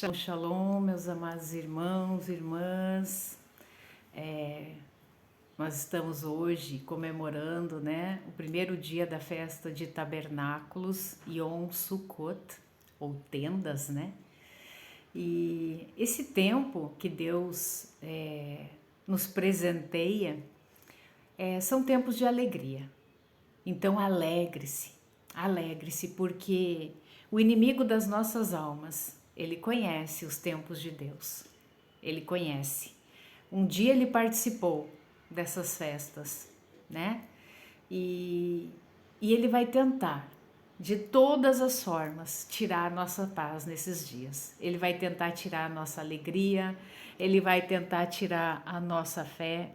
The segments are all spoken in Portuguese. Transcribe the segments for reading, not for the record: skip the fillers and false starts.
Shalom, shalom, meus amados irmãos e irmãs. Nós estamos hoje comemorando, né, o primeiro dia da festa de tabernáculos, Yom Sukkot, ou tendas, né? E esse tempo que Deus nos presenteia são tempos de alegria. Então alegre-se, porque o inimigo das nossas almas, ele conhece os tempos de Deus, ele conhece. Um dia ele participou dessas festas, né? E ele vai tentar, de todas as formas, tirar a nossa paz nesses dias. Ele vai tentar tirar a nossa alegria, ele vai tentar tirar a nossa fé,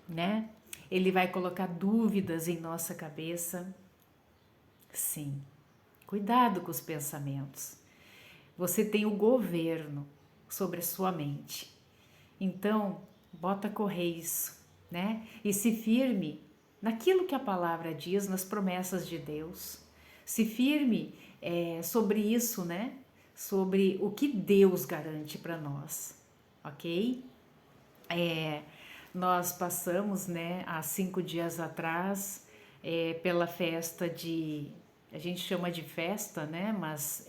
né? Ele vai colocar dúvidas em nossa cabeça. Sim, cuidado com os pensamentos. Você tem o governo sobre a sua mente. Então, bota correr isso, né? E se firme naquilo que a palavra diz, nas promessas de Deus. Se firme sobre isso, né? Sobre o que Deus garante para nós, ok? Nós passamos, né, há 5 dias atrás, pela festa a gente chama de festa, né, mas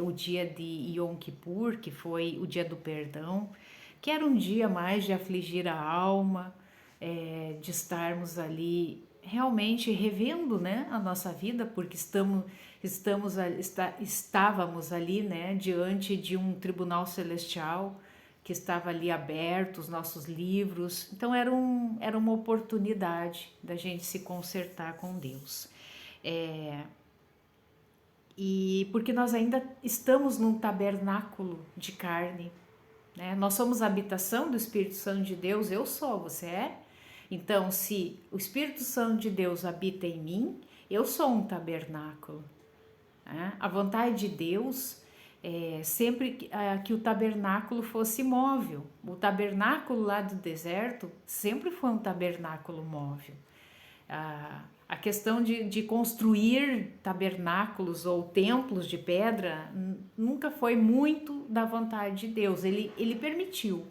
o dia de Yom Kippur, que foi o dia do perdão, que era um dia mais de afligir a alma, de estarmos ali realmente revendo, né, a nossa vida, porque estávamos ali, né, diante de um tribunal celestial que estava ali aberto, os nossos livros. Então era uma oportunidade da gente se consertar com Deus. E porque nós ainda estamos num tabernáculo de carne, né? Nós somos a habitação do Espírito Santo de Deus, eu sou, você é? Então, se o Espírito Santo de Deus habita em mim, eu sou um tabernáculo. Né? A vontade de Deus é sempre que o tabernáculo fosse móvel. O tabernáculo lá do deserto sempre foi um tabernáculo móvel. A questão de construir tabernáculos ou templos de pedra nunca foi muito da vontade de Deus. Ele permitiu,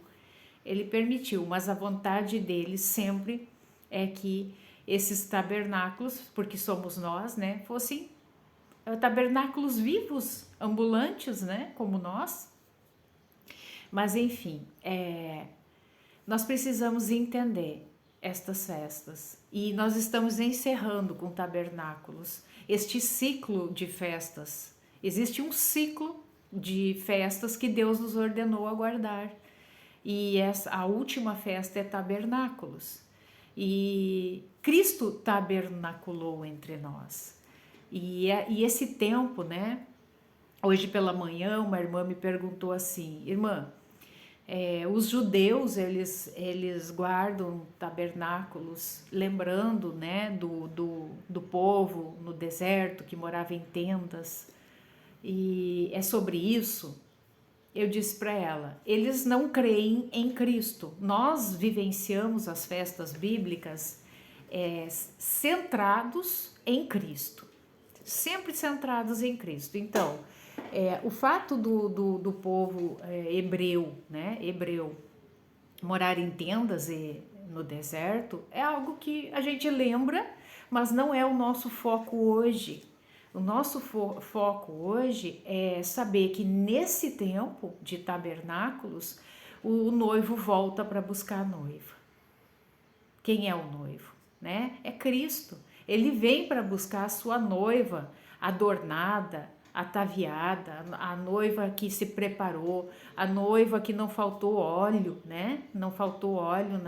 mas a vontade dele sempre é que esses tabernáculos, porque somos nós, né, fossem tabernáculos vivos, ambulantes, né, como nós. Mas enfim, nós precisamos entender estas festas e nós estamos encerrando com tabernáculos este ciclo de festas. Existe um ciclo de festas que Deus nos ordenou a guardar e a última festa é tabernáculos e Cristo tabernaculou entre nós e esse tempo, né? Hoje pela manhã uma irmã me perguntou assim: irmã, os judeus eles guardam tabernáculos, lembrando, né, do povo no deserto que morava em tendas, e é sobre isso. Eu disse para ela: eles não creem em Cristo. Nós vivenciamos as festas bíblicas centrados em Cristo, sempre centrados em Cristo. Então, o fato do povo hebreu, né, morar em tendas no deserto é algo que a gente lembra, mas não é o nosso foco hoje. O nosso foco hoje é saber que nesse tempo de tabernáculos, o noivo volta para buscar a noiva. Quem é o noivo? Né? É Cristo. Ele vem para buscar a sua noiva adornada, ataviada, a noiva que se preparou, a noiva que não faltou óleo, né? Não faltou óleo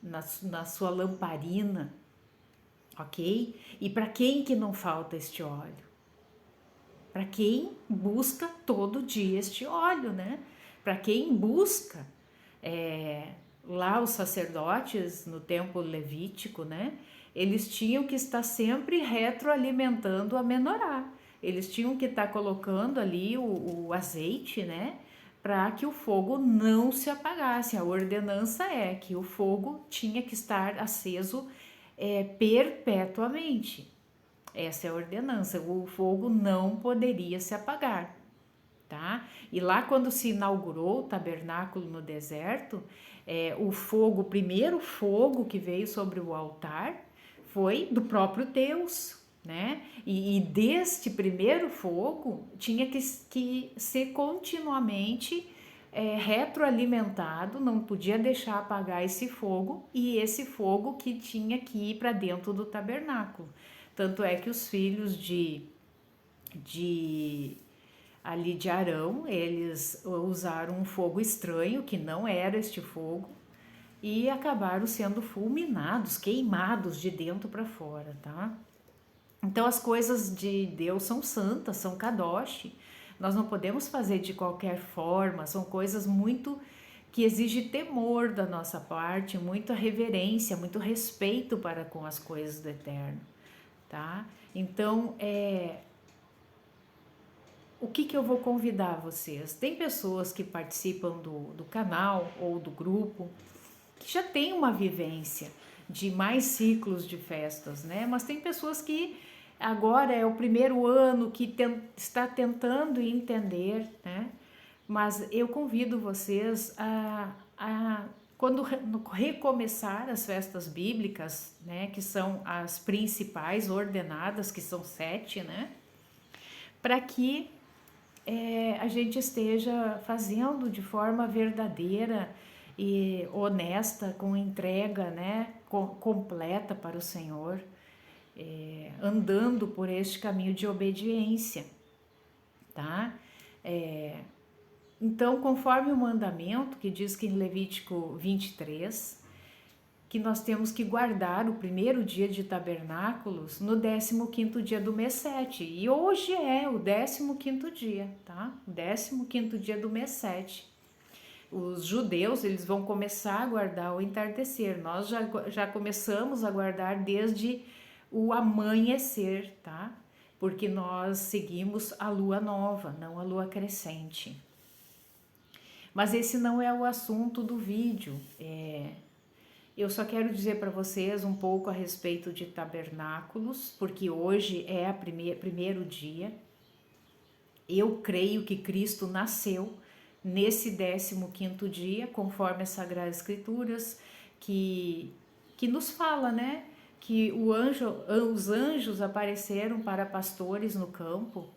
na sua lamparina, ok? E para quem que não falta este óleo? Para quem busca todo dia este óleo, né? Para quem busca, lá os sacerdotes no templo levítico, né? Eles tinham que estar sempre retroalimentando a menorá. Eles tinham que estar colocando ali o azeite, né? Para que o fogo não se apagasse. A ordenança é que o fogo tinha que estar aceso perpetuamente. Essa é a ordenança. O fogo não poderia se apagar, tá? E lá quando se inaugurou o tabernáculo no deserto, o fogo, o primeiro fogo que veio sobre o altar foi do próprio Deus, né? E deste primeiro fogo tinha que ser continuamente retroalimentado, não podia deixar apagar esse fogo, e esse fogo que tinha que ir para dentro do tabernáculo. Tanto é que os filhos de ali de Arão, eles usaram um fogo estranho, que não era este fogo, e acabaram sendo fulminados, queimados de dentro para fora, tá? Então as coisas de Deus são santas, são kadosh. Nós não podemos fazer de qualquer forma, são coisas muito que exigem temor da nossa parte, muita reverência, muito respeito para com as coisas do Eterno, tá? Então, o que eu vou convidar vocês? Tem pessoas que participam do canal ou do grupo que já tem uma vivência de mais ciclos de festas, né? Mas tem pessoas que agora é o primeiro ano que está tentando entender, né? Mas eu convido vocês quando recomeçar as festas bíblicas, né? Que são as principais ordenadas, que são 7, né? Para que a gente esteja fazendo de forma verdadeira e honesta, com entrega, né, completa para o Senhor, andando por este caminho de obediência, tá? Então, conforme o mandamento que diz que em Levítico 23, que nós temos que guardar o primeiro dia de tabernáculos no 15º dia do mês 7. E hoje é o 15º dia, tá? O 15º dia do mês 7. Os judeus, eles vão começar a guardar o entardecer. Nós já começamos a guardar desde o amanhecer, tá? Porque nós seguimos a lua nova, não a lua crescente. Mas esse não é o assunto do vídeo. Eu só quero dizer para vocês um pouco a respeito de tabernáculos, porque hoje é o primeiro dia. Eu creio que Cristo nasceu nesse 15º dia, conforme as Sagradas Escrituras, que nos fala, né? Que os anjos apareceram para pastores no campo,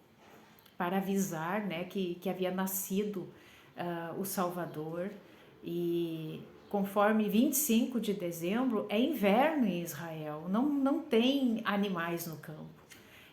para avisar, né? Que havia nascido o Salvador. E conforme 25 de dezembro é inverno em Israel, não tem animais no campo.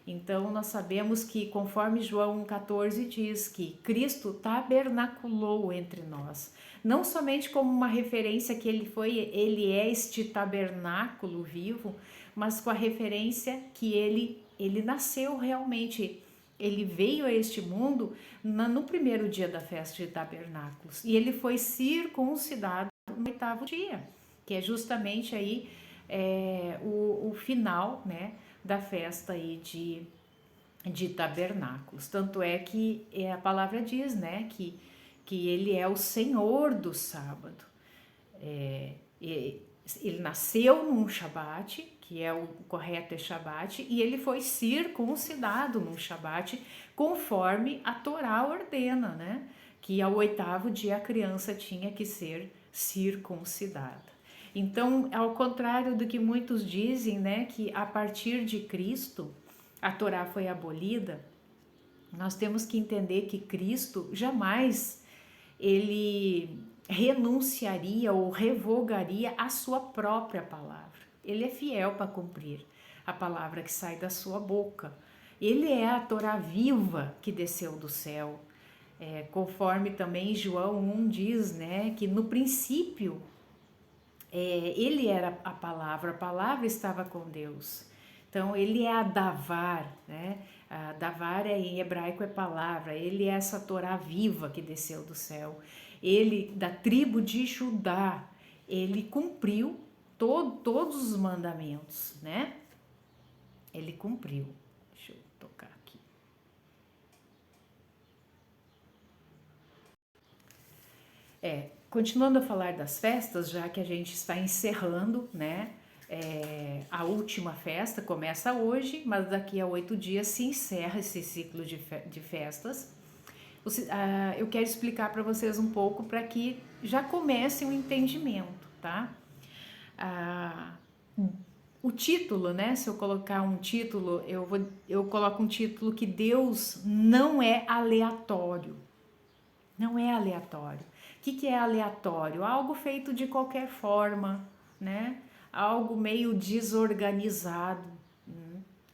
Então nós sabemos que, conforme João 14 diz, que Cristo tabernaculou entre nós, não somente como uma referência que ele é este tabernáculo vivo, mas com a referência que ele nasceu realmente. Ele veio a este mundo no primeiro dia da festa de tabernáculos, e ele foi circuncidado no 8º dia, que é justamente aí o final, né, da festa aí de tabernáculos. Tanto é que a palavra diz, né, que ele é o Senhor do sábado. Ele nasceu num Shabat, que é o correto é Shabat, e ele foi circuncidado num Shabat, conforme a Torá ordena, né, que ao 8º dia a criança tinha que ser circuncidada. Então, ao contrário do que muitos dizem, né, que a partir de Cristo a Torá foi abolida, nós temos que entender que Cristo jamais ele renunciaria ou revogaria a sua própria palavra. Ele é fiel para cumprir a palavra que sai da sua boca. Ele é a Torá viva que desceu do céu. Conforme também João 1 diz, né, que no princípio ele era a palavra estava com Deus. Então ele é a Davar, né? A Davar em hebraico é palavra, ele é essa Torá viva que desceu do céu. Ele, da tribo de Judá, ele cumpriu todos os mandamentos, né? Ele cumpriu. Deixa eu tocar aqui. Continuando a falar das festas, já que a gente está encerrando, né? A última festa começa hoje, mas daqui a 8 dias se encerra esse ciclo de festas. Eu quero explicar para vocês um pouco para que já comece um entendimento, tá? O título, né? Se eu colocar um título, eu coloco um título que Deus não é aleatório. Não é aleatório. O que é aleatório? Algo feito de qualquer forma, né? Algo meio desorganizado,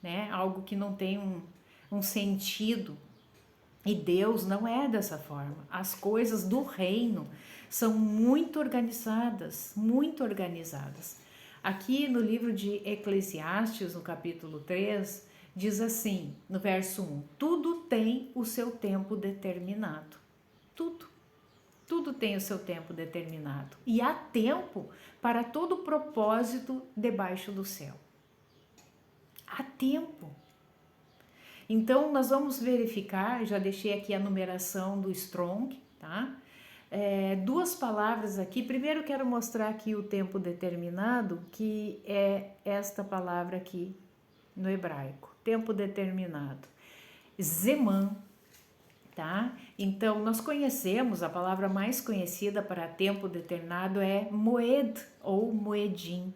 né? Algo que não tem um sentido. E Deus não é dessa forma. As coisas do reino são muito organizadas, muito organizadas. Aqui no livro de Eclesiastes, no capítulo 3, diz assim, no verso 1, tudo tem o seu tempo determinado. Tudo tem o seu tempo determinado. E há tempo para todo propósito debaixo do céu. Há tempo. Então, nós vamos verificar, já deixei aqui a numeração do Strong, tá? Duas palavras aqui. Primeiro, quero mostrar aqui o tempo determinado, que é esta palavra aqui no hebraico. Tempo determinado. Zeman, tá? Então, nós conhecemos, a palavra mais conhecida para tempo determinado é moed ou moedim.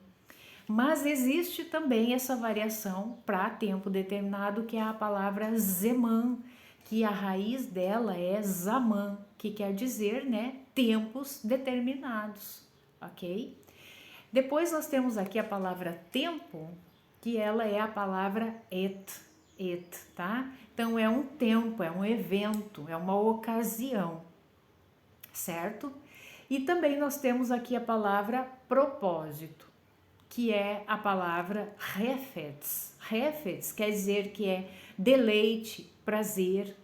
Mas existe também essa variação para tempo determinado, que é a palavra zeman, que a raiz dela é zaman, que quer dizer, né, tempos determinados, ok? Depois nós temos aqui a palavra tempo, que ela é a palavra et, tá? Então é um tempo, é um evento, é uma ocasião, certo? E também nós temos aqui a palavra propósito, que é a palavra refetz. Refetz quer dizer que é deleite, prazer,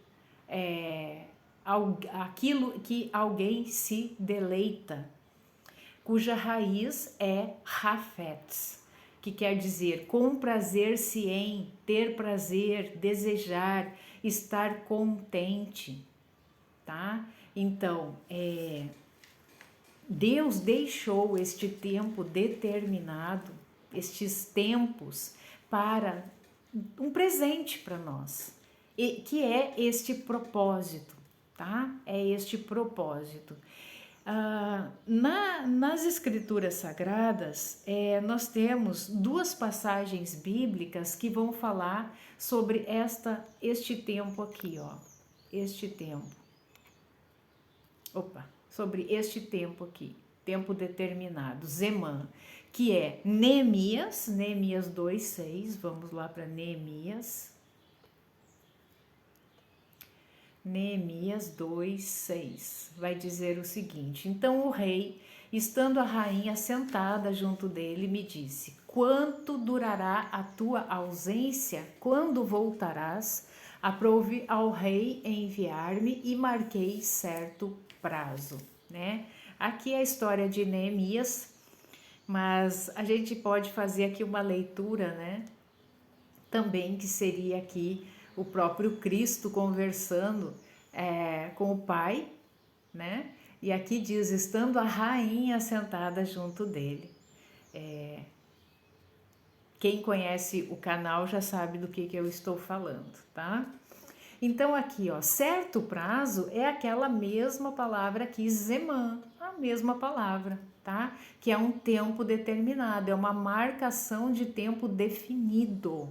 aquilo que alguém se deleita, cuja raiz é rafetz, que quer dizer comprazer-se em, ter prazer, desejar, estar contente, tá? Então, Deus deixou este tempo determinado, estes tempos, para um presente para nós, que é este propósito, tá? É este propósito. Nas escrituras sagradas, nós temos duas passagens bíblicas que vão falar sobre este tempo aqui, ó. Este tempo. Sobre este tempo aqui, tempo determinado, Zeman, que é Neemias 2:6, vamos lá para Neemias 2:6, vai dizer o seguinte: então o rei, estando a rainha sentada junto dele, me disse, quanto durará a tua ausência? Quando voltarás? Aprouve ao rei enviar-me e marquei certo prazo, né? Aqui é a história de Neemias, mas a gente pode fazer aqui uma leitura, né? Também que seria aqui o próprio Cristo conversando com o Pai, né? E aqui diz, estando a rainha sentada junto dele. Quem conhece o canal já sabe do que eu estou falando, tá? Então aqui, ó, certo prazo é aquela mesma palavra aqui, zeman, a mesma palavra, tá? Que é um tempo determinado, é uma marcação de tempo definido.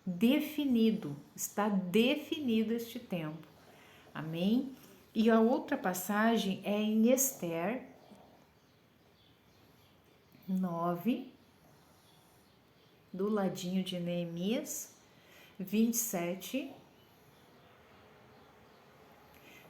Definido, está definido este tempo. Amém? E a outra passagem é em Esther 9, do ladinho de Neemias 27.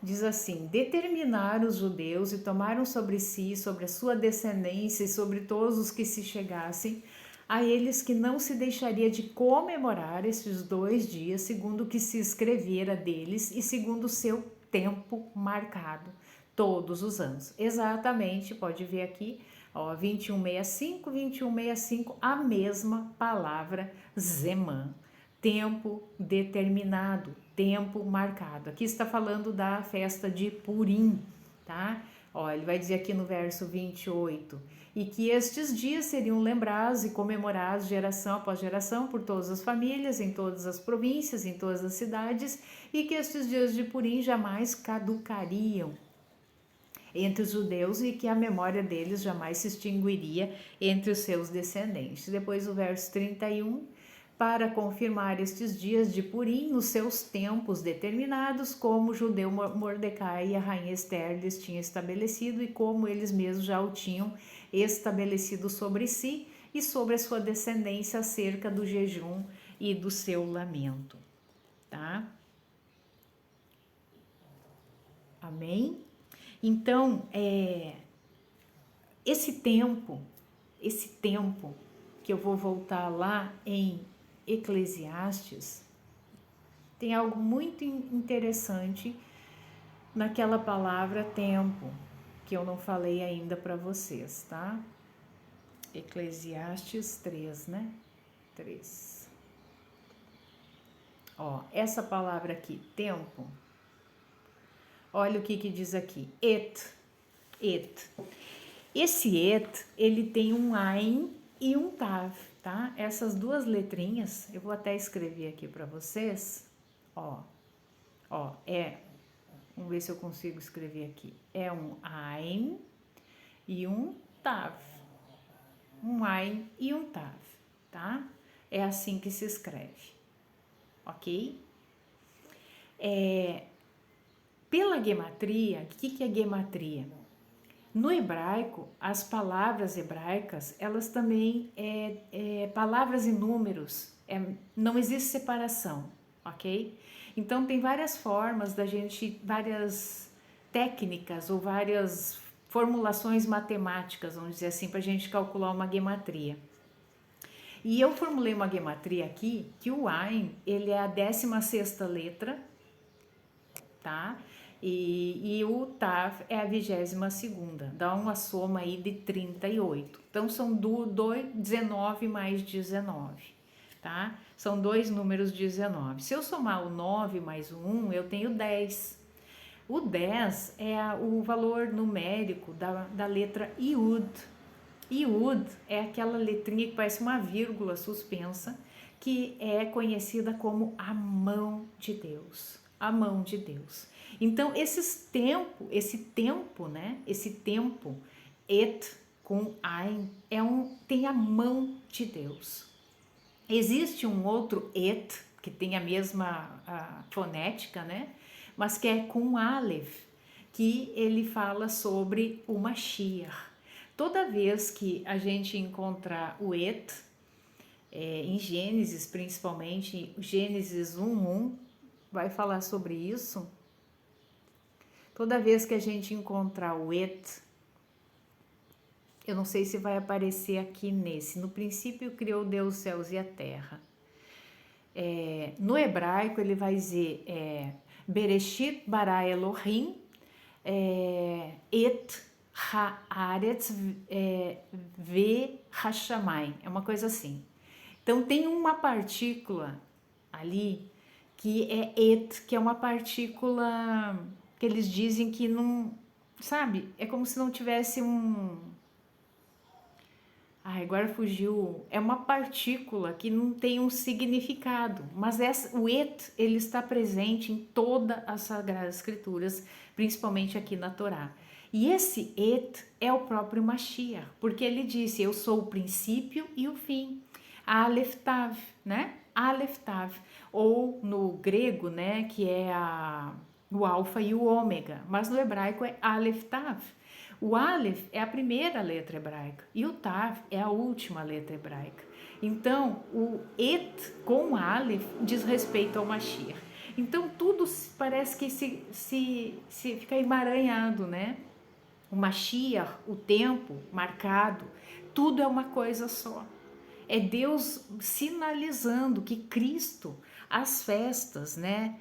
Diz assim, determinaram os judeus e tomaram sobre si, sobre a sua descendência e sobre todos os que se chegassem a eles, que não se deixaria de comemorar esses 2 dias, segundo o que se escrevera deles e segundo o seu tempo marcado, todos os anos. Exatamente, pode ver aqui, ó, 21:65, a mesma palavra zeman, tempo determinado, tempo marcado. Aqui está falando da festa de Purim, tá? Ó, ele vai dizer aqui no verso 28, e que estes dias seriam lembrados e comemorados geração após geração por todas as famílias, em todas as províncias, em todas as cidades, e que estes dias de Purim jamais caducariam entre os judeus e que a memória deles jamais se extinguiria entre os seus descendentes. Depois o verso 31, para confirmar estes dias de Purim nos seus tempos determinados, como o judeu Mordecai e a rainha Esther lhes tinham estabelecido e como eles mesmos já o tinham estabelecido sobre si e sobre a sua descendência acerca do jejum e do seu lamento. Tá? Amém? Então, esse tempo que eu vou voltar lá em Eclesiastes, tem algo muito interessante naquela palavra tempo, que eu não falei ainda para vocês, tá? Eclesiastes 3, né? 3. Ó, essa palavra aqui, tempo, olha o que diz aqui, et. Esse et, ele tem um ain e um tav, tá? Essas duas letrinhas, eu vou até escrever aqui para vocês, ó, vamos ver se eu consigo escrever aqui, é um ain e um tav, tá? É assim que se escreve, ok? Pela gematria, o que é gematria? No hebraico, as palavras hebraicas, elas também, palavras e números, não existe separação, ok? Então, tem várias formas várias técnicas ou várias formulações matemáticas, vamos dizer assim, para a gente calcular uma gematria. E eu formulei uma gematria aqui, que o Ain, ele é a 16ª letra, tá? E o Tav é a 22ª, dá uma soma aí de 38. Então, são 19 mais 19, tá? São dois números 19. Se eu somar o 9 mais o 1, eu tenho 10. O 10 é o valor numérico da letra Iud. Iud é aquela letrinha que parece uma vírgula suspensa, que é conhecida como a mão de Deus. A mão de Deus. Então, esse tempo, né? Esse tempo, et com ein, tem a mão de Deus. Existe um outro et, que tem a mesma fonética, né? Mas que é com aleph, que ele fala sobre o Mashiach. Toda vez que a gente encontrar o et, em Gênesis, principalmente, Gênesis 1:1, vai falar sobre isso. Toda vez que a gente encontrar o et, eu não sei se vai aparecer aqui nesse. No princípio criou Deus os céus e a terra. No hebraico ele vai dizer Bereshit bara Elohim et haaretz ve hashamayim. É uma coisa assim. Então tem uma partícula ali que é et, que é uma partícula que eles dizem que não, sabe, é como se não tivesse agora fugiu, é uma partícula que não tem um significado, mas o et, ele está presente em todas as Sagradas Escrituras, principalmente aqui na Torá. E esse et é o próprio Mashiach, porque ele disse, eu sou o princípio e o fim, Aleph Tav, né? Aleph Tav, ou no grego, né, que é o alfa e o ômega, mas no hebraico é Aleph Tav. O Aleph é a primeira letra hebraica e o Tav é a última letra hebraica. Então, o et com Aleph diz respeito ao Mashiach. Então, tudo parece que se fica emaranhado, né? O Mashiach, o tempo marcado, tudo é uma coisa só. É Deus sinalizando que Cristo, as festas, né,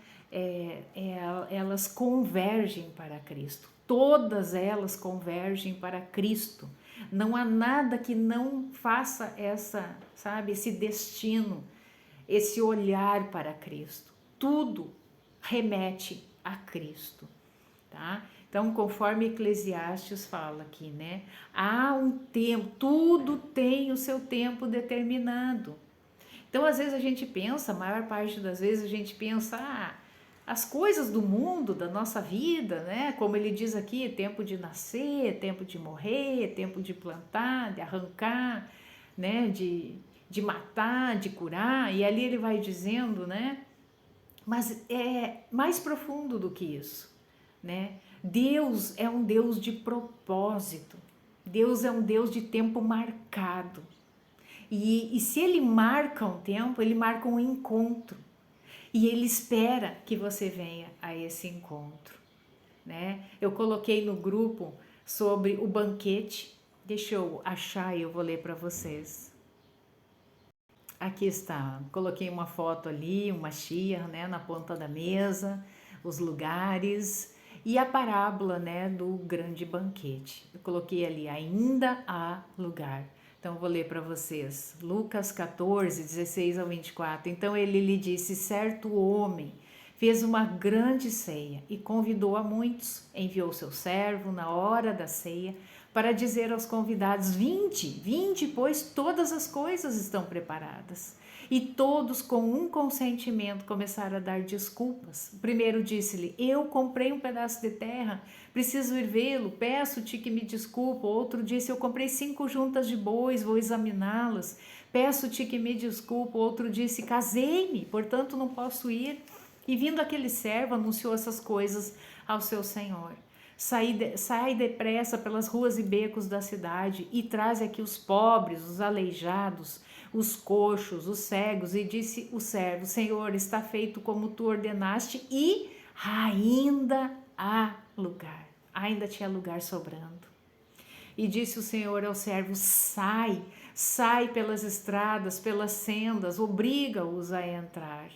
elas convergem para Cristo. Todas elas convergem para Cristo. Não há nada que não faça esse destino, esse olhar para Cristo. Tudo remete a Cristo. tá? Então, conforme Eclesiastes fala aqui, né? Há um tempo, tudo tem o seu tempo determinado. Então, às vezes a gente pensa, a maior parte das vezes a gente pensa, as coisas do mundo, da nossa vida, né? Como ele diz aqui, tempo de nascer, tempo de morrer, tempo de plantar, de arrancar, né? De matar, de curar. E ali ele vai dizendo, né? Mas é mais profundo do que isso, né? Deus é um Deus de propósito. Deus é um Deus de tempo marcado. E se ele marca um tempo, ele marca um encontro. E ele espera que você venha a esse encontro, né? Eu coloquei no grupo sobre o banquete. Deixa eu achar e eu vou ler para vocês. Aqui está. Coloquei uma foto ali, uma chia, né, na ponta da mesa, os lugares e a parábola, né, do grande banquete. Eu coloquei ali, ainda há lugar. Então, eu vou ler para vocês. Lucas 14, 16 ao 24. Então, ele lhe disse, certo homem fez uma grande ceia e convidou a muitos. Enviou seu servo na hora da ceia para dizer aos convidados, vinde, pois todas as coisas estão preparadas. E todos, com um consentimento, começaram a dar desculpas. O primeiro disse-lhe, eu comprei um pedaço de terra, preciso ir vê-lo, peço-te que me desculpe. O outro disse, eu comprei 5 juntas de bois, vou examiná-las, peço-te que me desculpe. O outro disse, casei-me, portanto não posso ir. E vindo aquele servo, anunciou essas coisas ao seu senhor. Sai depressa pelas ruas e becos da cidade e traz aqui os pobres, os aleijados, os coxos, os cegos. E disse o servo, Senhor, está feito como tu ordenaste e ainda há lugar. Ainda tinha lugar sobrando. E disse o Senhor ao servo, sai pelas estradas, pelas sendas, obriga-os a entrar,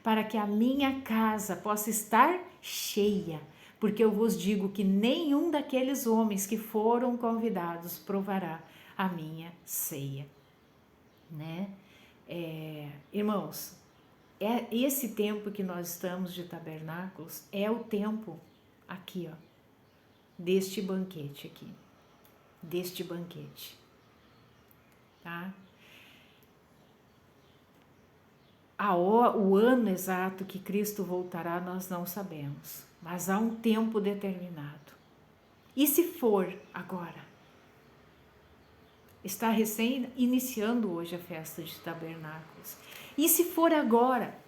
para que a minha casa possa estar cheia. Porque eu vos digo que nenhum daqueles homens que foram convidados provará a minha ceia, né? Irmãos, esse tempo que nós estamos de tabernáculos é o tempo aqui, ó, deste banquete aqui, tá? O ano exato que Cristo voltará nós não sabemos, mas há um tempo determinado. E se for agora? Está recém iniciando hoje a festa de tabernáculos. E se for agora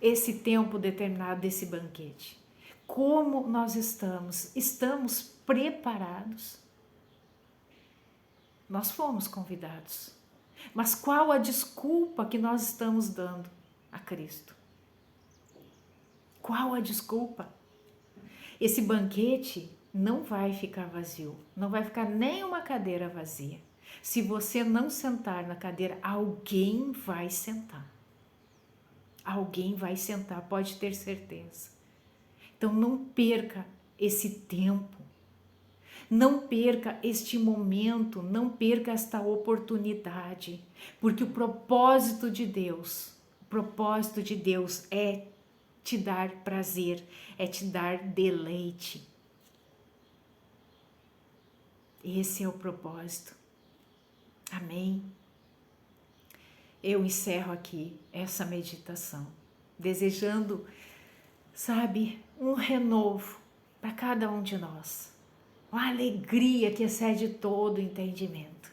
esse tempo determinado desse banquete? Como nós estamos? Estamos preparados? Nós fomos convidados. Mas qual a desculpa que nós estamos dando a Cristo? Qual a desculpa? Esse banquete não vai ficar vazio, não vai ficar nem uma cadeira vazia. Se você não sentar na cadeira, alguém vai sentar. Alguém vai sentar, pode ter certeza. Então não perca esse tempo. Não perca este momento, não perca esta oportunidade, porque o propósito de Deus é te dar prazer, é te dar deleite. Esse é o propósito. Amém? Eu encerro aqui essa meditação, desejando, um renovo para cada um de nós. Uma alegria que excede todo entendimento.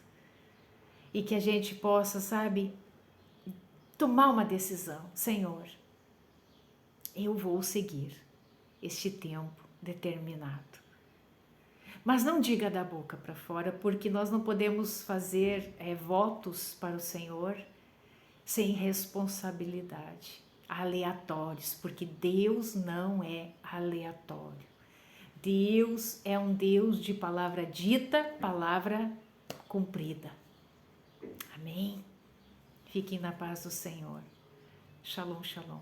E que a gente possa, tomar uma decisão. Senhor, eu vou seguir este tempo determinado. Mas não diga da boca para fora, porque nós não podemos fazer votos para o Senhor sem responsabilidade, aleatórios, porque Deus não é aleatório. Deus é um Deus de palavra dita, palavra cumprida. Amém? Fiquem na paz do Senhor. Shalom, shalom.